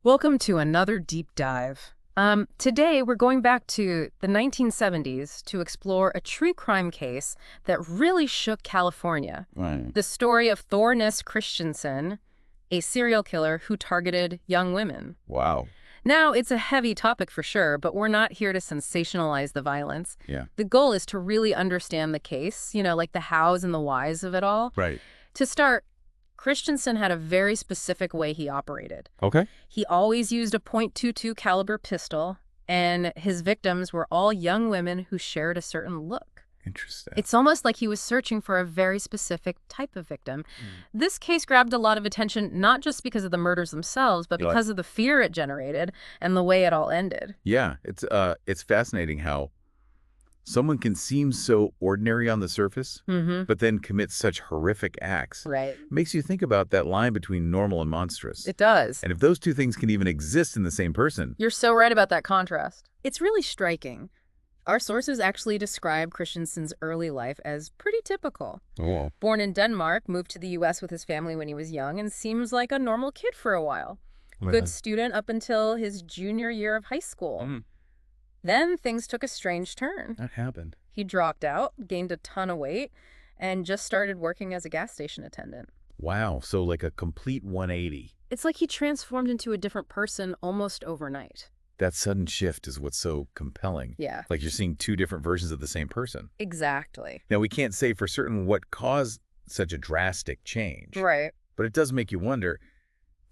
Welcome to another deep dive. Today, we're going back to the 1970s to explore a true crime case that really shook California. Right. The story of Thor Christiansen, a serial killer who targeted young women. Wow. Now, it's a heavy topic for sure, but we're not here to sensationalize the violence. Yeah. The goal is to really understand the case, like the hows and the whys of it all. Right. To start, Christensen had a very specific way he operated. Okay. He always used a .22 caliber pistol, and his victims were all young women who shared a certain look. Interesting. It's almost like he was searching for a very specific type of victim. This case grabbed a lot of attention, not just because of the murders themselves, but because of the fear it generated and the way it all ended. Yeah, it's fascinating how someone can seem so ordinary on the surface, but then commit such horrific acts. Right. Makes you think about that line between normal and monstrous. It does. And if those two things can even exist in the same person. You're so right about that contrast. It's really striking. Our sources actually describe Christensen's early life as pretty typical. Oh. Born in Denmark, moved to the U.S. with his family when he was young, and seems like a normal kid for a while. Good student up until his junior year of high school. Then things took a strange turn. That happened. He dropped out, gained a ton of weight, and just started working as a gas station attendant. Wow, so like a complete 180. It's like he transformed into a different person almost overnight. That sudden shift is what's so compelling. Yeah. Like you're seeing two different versions of the same person. Exactly. Now, we can't say for certain what caused such a drastic change. Right. But it does make you wonder,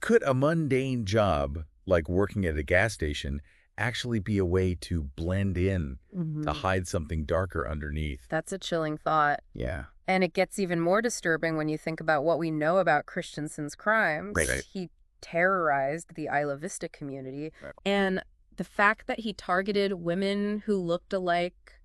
could a mundane job like working at a gas station actually be a way to blend in, to hide something darker underneath? That's a chilling thought. Yeah. And it gets even more disturbing when you think about what we know about Christensen's crimes. Right. He terrorized the Isla Vista community. Right. And the fact that he targeted women who looked alike,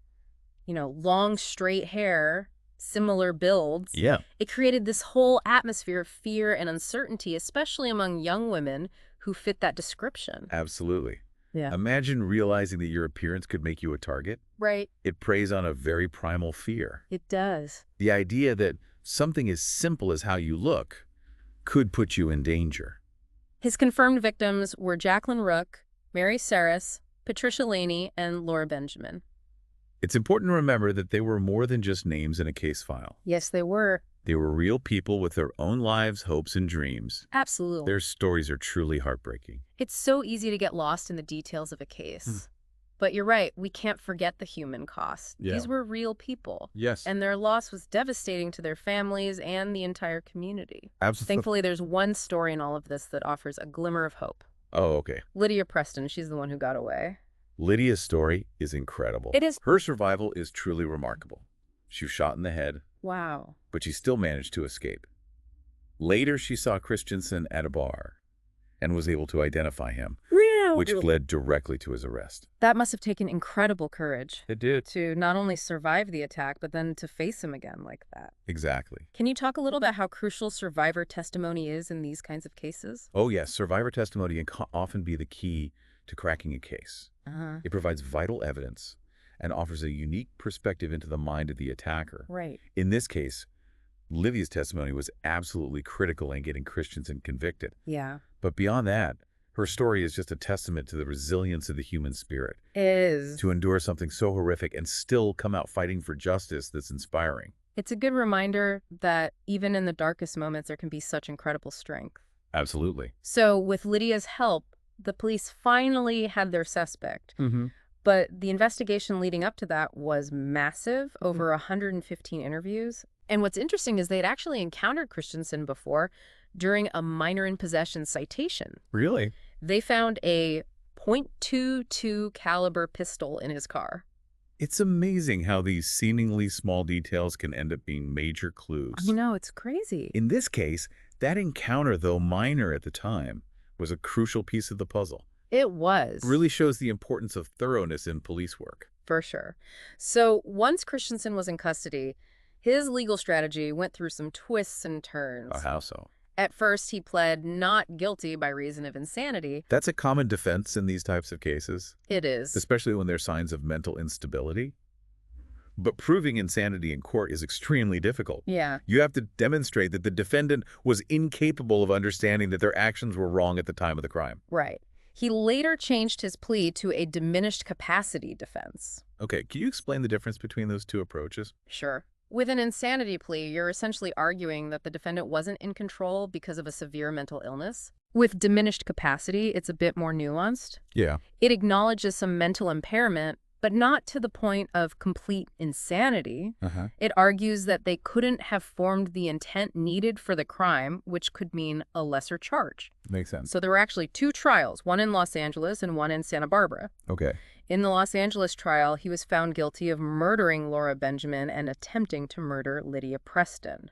long straight hair, similar builds. Yeah. It created this whole atmosphere of fear and uncertainty, especially among young women who fit that description. Absolutely. Yeah. Imagine realizing that your appearance could make you a target. Right. It preys on a very primal fear. It does. The idea that something as simple as how you look could put you in danger. His confirmed victims were Jacqueline Rook, Mary Saris, Patricia Laney, and Laura Benjamin. It's important to remember that they were more than just names in a case file. Yes, they were. They were real people with their own lives, hopes, and dreams. Absolutely. Their stories are truly heartbreaking. It's so easy to get lost in the details of a case. But you're right, we can't forget the human cost. Yeah. These were real people. Yes. And their loss was devastating to their families and the entire community. Absolutely. Thankfully, there's one story in all of this that offers a glimmer of hope. Oh, okay. Lydia Preston, she's the one who got away. Lydia's story is incredible. It is. Her survival is truly remarkable. She was shot in the head, Wow. but she still managed to escape. Later, she saw Christensen at a bar and was able to identify him, which led directly to his arrest. That must have taken incredible courage It did. to not only survive the attack, but then to face him again like that. Exactly. Can you talk a little about how crucial survivor testimony is in these kinds of cases? Oh, yes. Survivor testimony can often be the key to cracking a case. It provides vital evidence and offers a unique perspective into the mind of the attacker. Right. In this case, Livia's testimony was absolutely critical in getting Christensen convicted. Yeah. But beyond that, her story is just a testament to the resilience of the human spirit. It is. To endure something so horrific and still come out fighting for justice that's inspiring. It's a good reminder that even in the darkest moments, there can be such incredible strength. Absolutely. So with Lydia's help, the police finally had their suspect. But the investigation leading up to that was massive, over 115 interviews. And what's interesting is they'd actually encountered Christensen before during a minor in possession citation. Really? They found a .22 caliber pistol in his car. It's amazing how these seemingly small details can end up being major clues. I know, it's crazy. In this case, that encounter, though minor at the time, was a crucial piece of the puzzle. It was. Really shows the importance of thoroughness in police work. For sure. So once Christensen was in custody, his legal strategy went through some twists and turns. How so? At first, he pled not guilty by reason of insanity. That's a common defense in these types of cases, It is. especially when there's signs of mental instability. But proving insanity in court is extremely difficult. Yeah. You have to demonstrate that the defendant was incapable of understanding that their actions were wrong at the time of the crime. Right. He later changed his plea to a diminished capacity defense. Okay, can you explain the difference between those two approaches? Sure. With an insanity plea, you're essentially arguing that the defendant wasn't in control because of a severe mental illness. With diminished capacity, it's a bit more nuanced. Yeah. It acknowledges some mental impairment, but not to the point of complete insanity. It argues that they couldn't have formed the intent needed for the crime, which could mean a lesser charge. Makes sense. So there were actually 2 trials, one in Los Angeles and one in Santa Barbara. Okay. In the Los Angeles trial, he was found guilty of murdering Laura Benjamin and attempting to murder Lydia Preston.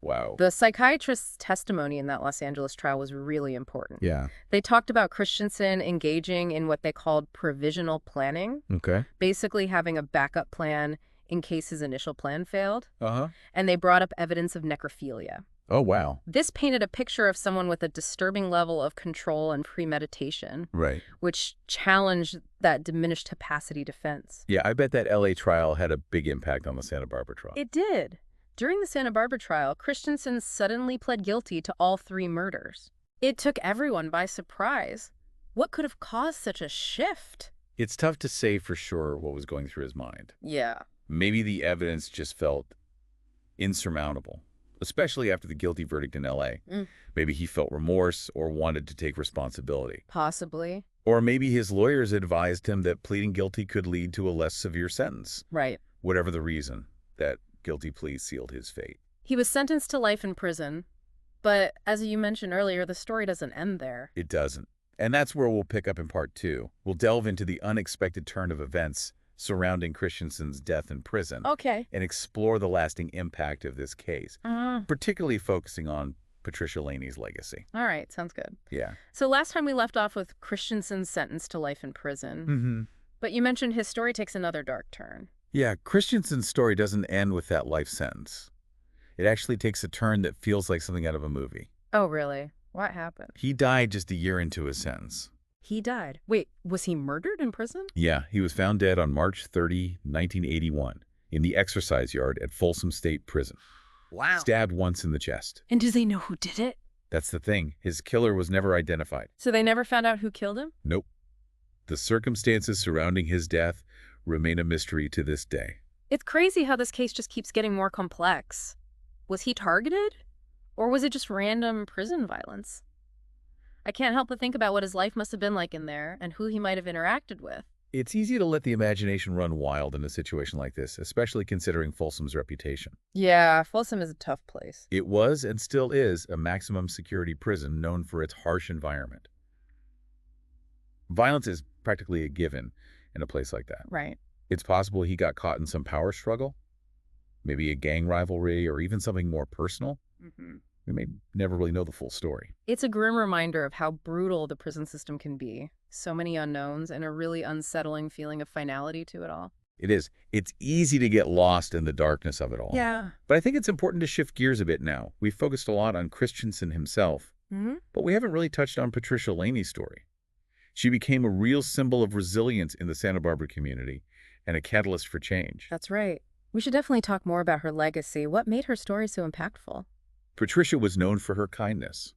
Wow. The psychiatrist's testimony in that Los Angeles trial was really important. Yeah. They talked about Christiansen engaging in what they called provisional planning, Okay. basically having a backup plan in case his initial plan failed. Uh-huh. And they brought up evidence of necrophilia. Oh, wow. This painted a picture of someone with a disturbing level of control and premeditation, Right. which challenged that diminished capacity defense. Yeah, I bet that LA trial had a big impact on the Santa Barbara trial. It did. During the Santa Barbara trial, Christiansen suddenly pled guilty to all 3 murders. It took everyone by surprise. What could have caused such a shift? It's tough to say for sure what was going through his mind. Yeah. Maybe the evidence just felt insurmountable, especially after the guilty verdict in LA. Maybe he felt remorse or wanted to take responsibility. Possibly. Or maybe his lawyers advised him that pleading guilty could lead to a less severe sentence. Right. Whatever the reason, that guilty plea sealed his fate. He was sentenced to life in prison, but as you mentioned earlier, the story doesn't end there. It doesn't. And that's where we'll pick up in part 2. We'll delve into the unexpected turn of events surrounding Christiansen's death in prison. Okay. And explore the lasting impact of this case, particularly focusing on Patricia Laney's legacy. All right, sounds good. Yeah. So last time we left off with Christiansen's sentence to life in prison, but you mentioned his story takes another dark turn. Yeah, Christiansen's story doesn't end with that life sentence. It actually takes a turn that feels like something out of a movie. Oh, really? What happened? He died just a year into his sentence. He died. Wait, was he murdered in prison? Yeah, he was found dead on March 30, 1981, in the exercise yard at Folsom State Prison. Wow. Stabbed once in the chest. And do they know who did it? That's the thing. His killer was never identified. So they never found out who killed him? Nope. The circumstances surrounding his death remain a mystery to this day. It's crazy how this case just keeps getting more complex. Was he targeted? Or was it just random prison violence? I can't help but think about what his life must have been like in there and who he might have interacted with. It's easy to let the imagination run wild in a situation like this, especially considering Folsom's reputation. Yeah, Folsom is a tough place. It was and still is a maximum security prison known for its harsh environment. Violence is practically a given in a place like that. Right. It's possible he got caught in some power struggle, maybe a gang rivalry, or even something more personal. We may never really know the full story. It's a grim reminder of how brutal the prison system can be. So many unknowns and a really unsettling feeling of finality to it all. It is. It's easy to get lost in the darkness of it all. Yeah. But I think it's important to shift gears a bit now. We've focused a lot on Christiansen himself, but we haven't really touched on Patricia Laney's story. She became a real symbol of resilience in the Santa Barbara community and a catalyst for change. That's right. We should definitely talk more about her legacy. What made her story so impactful? Patricia was known for her kindness,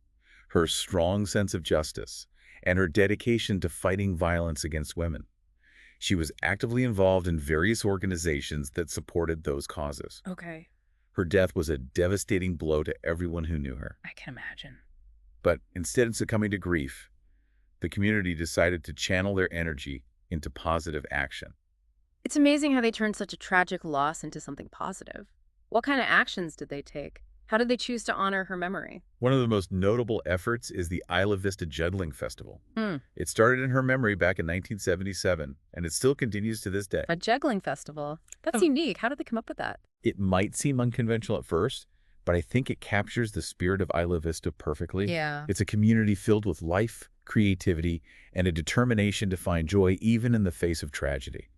her strong sense of justice, and her dedication to fighting violence against women. She was actively involved in various organizations that supported those causes. Okay. Her death was a devastating blow to everyone who knew her. I can imagine. But instead of succumbing to grief, the community decided to channel their energy into positive action. It's amazing how they turned such a tragic loss into something positive. What kind of actions did they take? How did they choose to honor her memory? One of the most notable efforts is the Isla Vista Juggling Festival. It started in her memory back in 1977, and it still continues to this day. A juggling festival? That's unique. How did they come up with that? It might seem unconventional at first, but I think it captures the spirit of Isla Vista perfectly. Yeah. It's a community filled with life, creativity, and a determination to find joy even in the face of tragedy.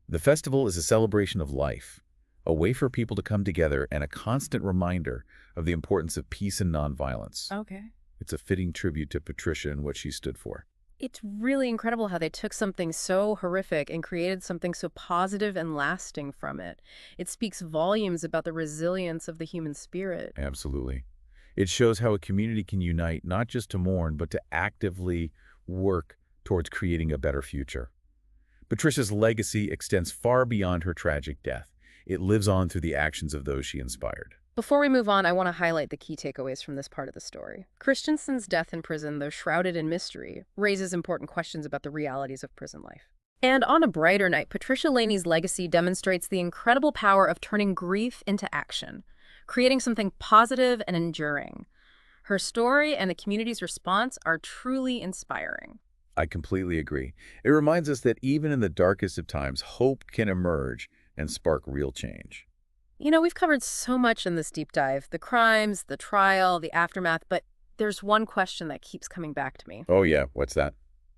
The festival is a celebration of life, a way for people to come together and a constant reminder of the importance of peace and nonviolence. Okay. It's a fitting tribute to Patricia and what she stood for. It's really incredible how they took something so horrific and created something so positive and lasting from it. It speaks volumes about the resilience of the human spirit. Absolutely. It shows how a community can unite not just to mourn, but to actively work towards creating a better future. Patricia's legacy extends far beyond her tragic death. It lives on through the actions of those she inspired. Before we move on, I want to highlight the key takeaways from this part of the story. Christensen's death in prison, though shrouded in mystery, raises important questions about the realities of prison life. And on a brighter night, Patricia Laney's legacy demonstrates the incredible power of turning grief into action, creating something positive and enduring. Her story and the community's response are truly inspiring. I completely agree. It reminds us that even in the darkest of times, hope can emerge and spark real change. You know, we've covered so much in this deep dive, the crimes, the trial, the aftermath, but there's one question that keeps coming back to me. Oh yeah, what's that?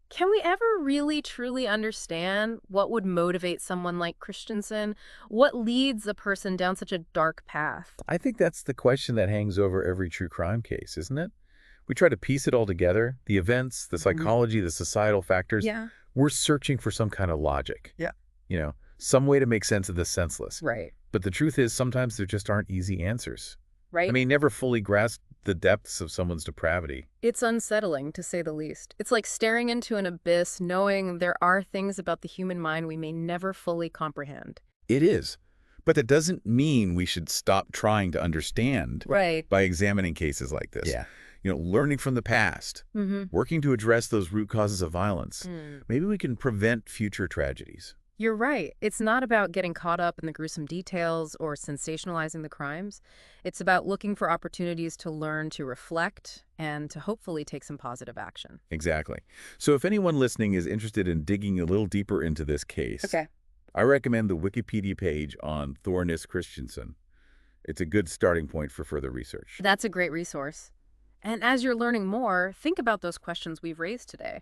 Can we ever really truly understand what would motivate someone like Christensen? What leads a person down such a dark path? I think that's the question that hangs over every true crime case, isn't it? We try to piece it all together, the events, the Mhm. psychology, the societal factors. Yeah. We're searching for some kind of logic. Yeah. Some way to make sense of the senseless. Right. But the truth is, sometimes there just aren't easy answers. I Right? mean, never fully grasp the depths of someone's depravity. It's unsettling, to say the least. It's like staring into an abyss, knowing there are things about the human mind we may never fully comprehend. It is. But that doesn't mean we should stop trying to understand Right. by examining cases like this. Yeah. Learning from the past, Mm-hmm. working to address those root causes of violence. Mm. Maybe we can prevent future tragedies. You're right. It's not about getting caught up in the gruesome details or sensationalizing the crimes. It's about looking for opportunities to learn to reflect and to hopefully take some positive action. Exactly. So if anyone listening is interested in digging a little deeper into this case, I recommend the Wikipedia page on Thor Christiansen. It's a good starting point for further research. That's a great resource. And as you're learning more, think about those questions we've raised today.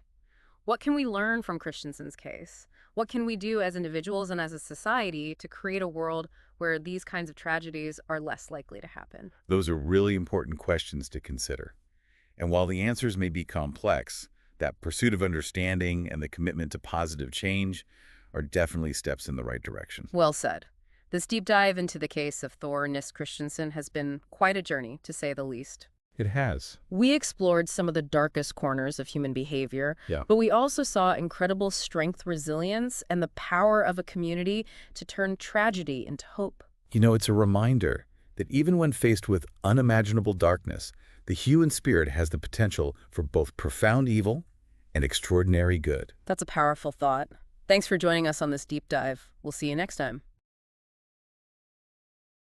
What can we learn from Christensen's case? What can we do as individuals and as a society to create a world where these kinds of tragedies are less likely to happen? Those are really important questions to consider. And while the answers may be complex, that pursuit of understanding and the commitment to positive change are definitely steps in the right direction. Well said. This deep dive into the case of Thor Christiansen has been quite a journey, to say the least. It has. We explored some of the darkest corners of human behavior, Yeah. but we also saw incredible strength, resilience, and the power of a community to turn tragedy into hope. It's a reminder that even when faced with unimaginable darkness, the human spirit has the potential for both profound evil and extraordinary good. That's a powerful thought. Thanks for joining us on this deep dive. We'll see you next time.